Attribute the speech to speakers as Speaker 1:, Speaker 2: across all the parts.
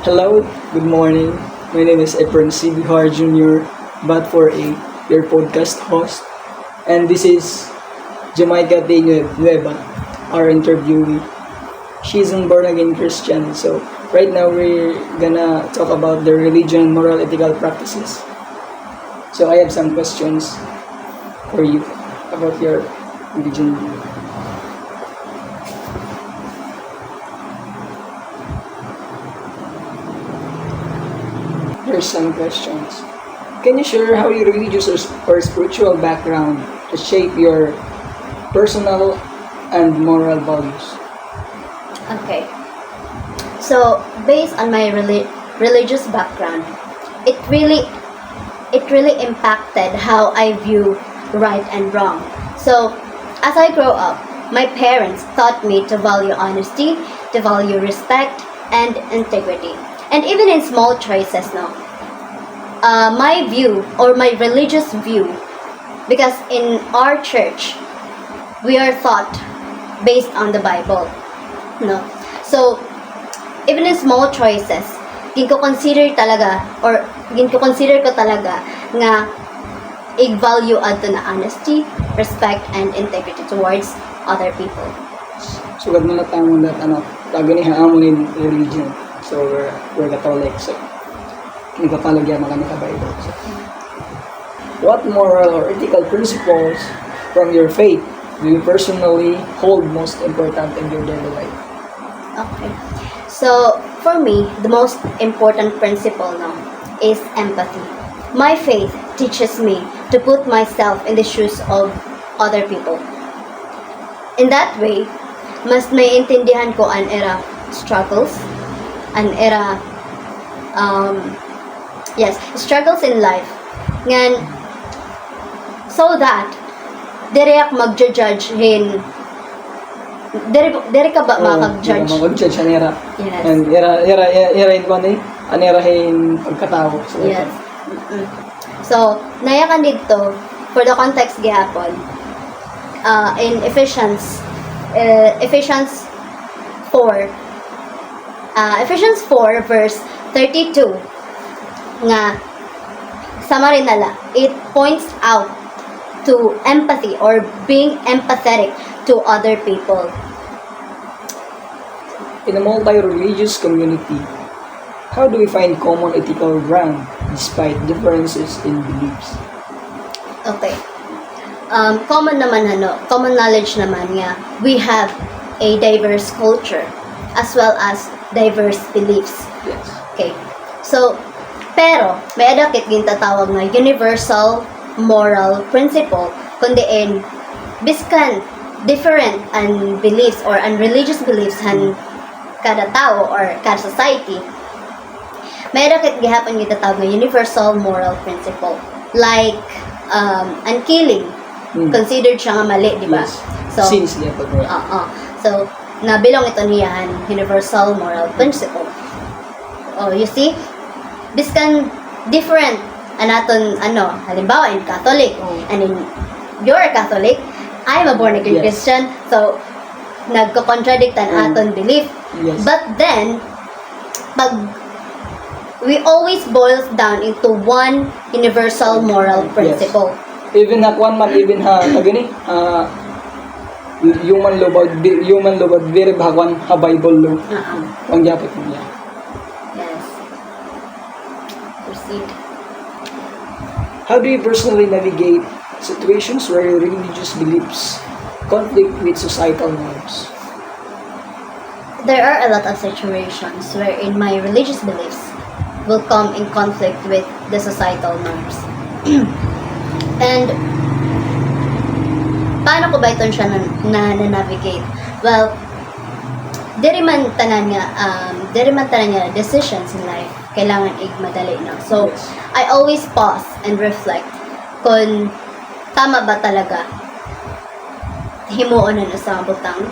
Speaker 1: Hello, good morning. My name is Efren C. Bihar Jr., but for a your podcast host. And this is Jamaica de Nueva, our interviewee. She's a born again Christian, so right now we're gonna talk about the religion, moral, ethical practices. So I have some questions for you about your religion. Here's some questions. Can you share how your religious or spiritual background has shaped your personal and moral values?
Speaker 2: Okay. So, based on my religious background, it really impacted how I view right and wrong. So, as I grow up, my parents taught me to value honesty, to value respect and integrity. And even in small choices now, my view or my religious view, because in our church, we are taught based on the Bible. No. So, even in small choices, gin ko consider ko talaga nga i-value ato na honesty, respect, and integrity towards other people.
Speaker 1: Sugad mo na tayo that lagi ni haamon in religion. So we're Catholic, so hindi ka palagyan mga Bible. So, what moral or ethical principles from your faith do you personally hold most important in your daily life?
Speaker 2: Okay. So, for me, the most important principle now is empathy. My faith teaches me to put myself in the shoes of other people. In that way, mas maiintindihan ko an era struggles, struggles in life. Ngan, so that, dire ak mag-judge hin, dire ka ba makag-judge?
Speaker 1: Mag-judge an era.
Speaker 2: Yes.
Speaker 1: And era in kung an era hin pagkatao. So,
Speaker 2: Yes. So, nayakan dito, for the context gihapon, in Ephesians 4 verse 32 nga summary nala, it points out to empathy or being empathetic to other people.
Speaker 1: in a multi-religious community, how do we find common ethical ground despite differences in beliefs?
Speaker 2: Okay. Common knowledge naman nga, we have a diverse culture as well as diverse beliefs.
Speaker 1: Yes.
Speaker 2: Okay. So, pero, may adakit gintatawag nga universal moral principle, kundiin, biskan different and beliefs or religious beliefs han kada tao or kada society, may adakit gihapon gintatawag nga universal moral principle. Like, killing, considered siya nga mali, di ba?
Speaker 1: Yes.
Speaker 2: So,
Speaker 1: Sins niya pag
Speaker 2: So, nabilong ito niyahan universal moral principle. Oh, you see? Biskan different anaton halimbawa in Catholic and in you're a Catholic, I'm a born again
Speaker 1: Yes.
Speaker 2: Christian, so nagko-contradict an aton belief.
Speaker 1: Yes.
Speaker 2: But then pag we always boils down into one universal moral principle.
Speaker 1: Even na kwan man, even kagani, human law but very bhagwan ha Bible law. Ang gyapon niya.
Speaker 2: Yes. Proceed.
Speaker 1: How do you personally navigate situations where your religious beliefs conflict with societal norms?
Speaker 2: There are a lot of situations wherein my religious beliefs will come in conflict with the societal norms. And paano ko ba ito siya na-navigate? Well, diri man tanan nga decisions in life kailangan madali na. So,
Speaker 1: Yes.
Speaker 2: I always pause and reflect kung tama ba talaga himuon na sa butang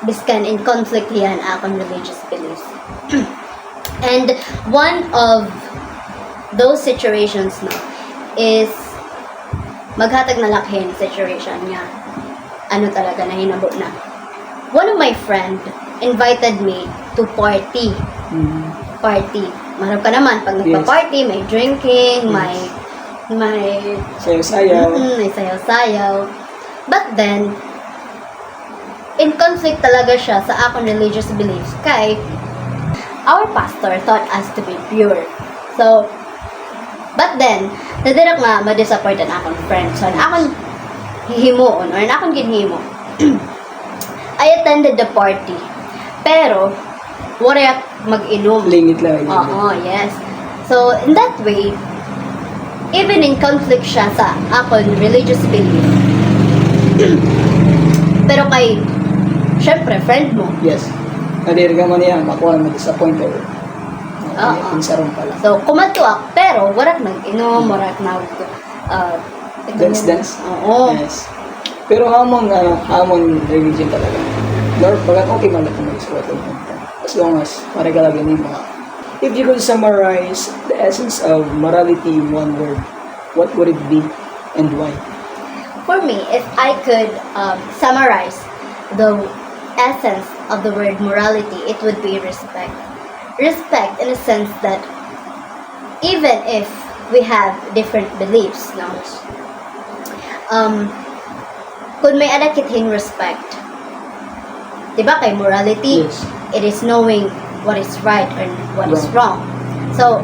Speaker 2: biskan in conflict yan akong religious beliefs. And one of those situations is maghatag na lakhin situation niya. Ano talaga na hinabo na. One of my friend invited me to party Party. Marap ka naman, pag
Speaker 1: Yes.
Speaker 2: nagpa-party, may drinking, may
Speaker 1: Sayo-sayaw.
Speaker 2: may sayaw-sayaw. But then, in conflict talaga siya sa akong religious beliefs kay our pastor taught us to be pure. So, but then, nadirak nga ma-disappoint ang akong friend. So, ang akong hihimuon or ang akong ginhimo, I attended the party. Pero, wala mag-inom.
Speaker 1: Limit lang.
Speaker 2: Oo, yes. So, in that way, even in conflict siya sa akong religious belief, pero kay, syempre, friend mo.
Speaker 1: Yes. Nadir ka man niya, makuha mo disappointed.
Speaker 2: Oo.
Speaker 1: Pinsarong pala.
Speaker 2: So, kumatuak, pero warak nag-inom, warak nag,
Speaker 1: Dance.
Speaker 2: Oo.
Speaker 1: Yes. Pero hamon religion talaga. Lord, pagkat okay man lang kung mag-isulat ng punta. As long as, pare ka lang yun yung mga. If you could summarize the essence of morality in one word, what would it be and why?
Speaker 2: For me, if I could summarize the essence of the word morality, it would be respect. Respect in a sense that even if we have different beliefs, no? Kung may adakithing respect, diba kay morality,
Speaker 1: Yes.
Speaker 2: it is knowing what is right and what is wrong. So,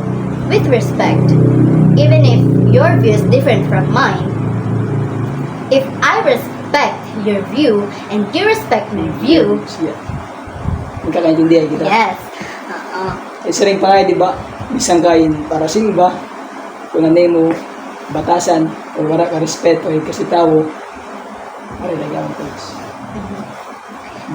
Speaker 2: with respect, even if your view is different from mine, if I respect your view and you respect my view,
Speaker 1: Yeah. Magkakaintindihan kita.
Speaker 2: yes.
Speaker 1: Isa rin pa nga, di ba? Bisang kain para simba, kung ano mo, batasan, o wala ka respeto, kasi tao, para lagyan ko.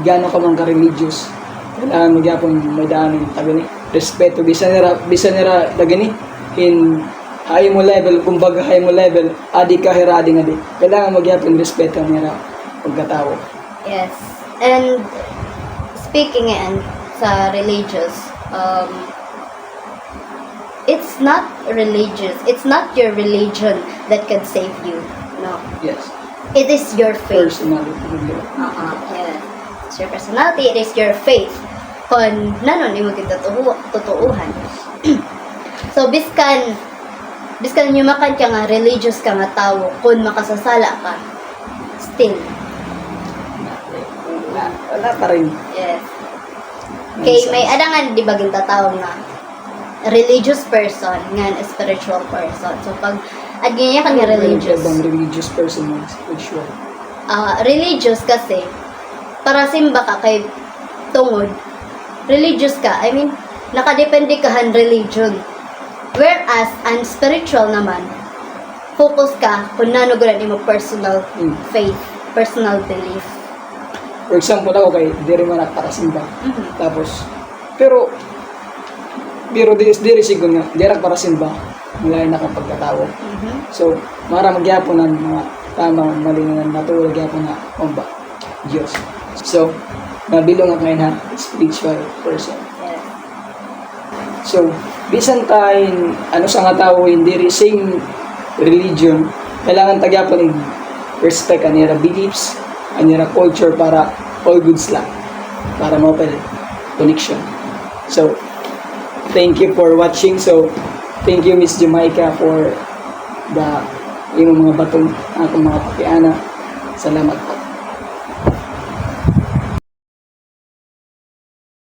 Speaker 1: Gano'n ka man ka-religious, kailangan magyapon may daan ng tagani. Respeto, bisa nira tagani, in high mo level, kumbaga high mo level, adi ka hiradi nga di. Kailangan magyapon respeto ang nira pagkatao.
Speaker 2: Yes. And speaking and sa religious, it's not religious. It's not your religion that can save you. No.
Speaker 1: Yes.
Speaker 2: It is your faith.
Speaker 1: Personality.
Speaker 2: Yes. It's your personality. It is your faith. Kung nanon mo kita tutuuhan. So, biskan yumakan ka nga, religious ka nga tao, kung makasasala ka, still.
Speaker 1: Wala pa rin.
Speaker 2: Yes. Kay may adangan di ba gintatawag nga religious person nga spiritual person. So pag agnya ka nga religious.
Speaker 1: Bang religious person mo, spiritual.
Speaker 2: Religious kasi para simba ka kay tungod. Religious ka, I mean nakadepende ka han religion. Whereas ang spiritual naman focus ka kung nano gud mo personal faith, personal belief.
Speaker 1: For example, ako kay diri man para simba. Tapos pero diri sigon nga diri para simba mulay na kapag katawo. So, mara magyapon ng mga tamang mali nga natulog gyapon na omba Dios. So, mabilong nga ngayon ha, spiritual person.
Speaker 2: Yes.
Speaker 1: So, bisan tayo ano sa nga tao hindi same religion, kailangan tagyapon ng respect anira beliefs, anira culture para all goods lang. Para maupel connection. So, thank you for watching. So, thank you Miss Jamaica for the yung mga batong akong mga pakiana. Salamat po.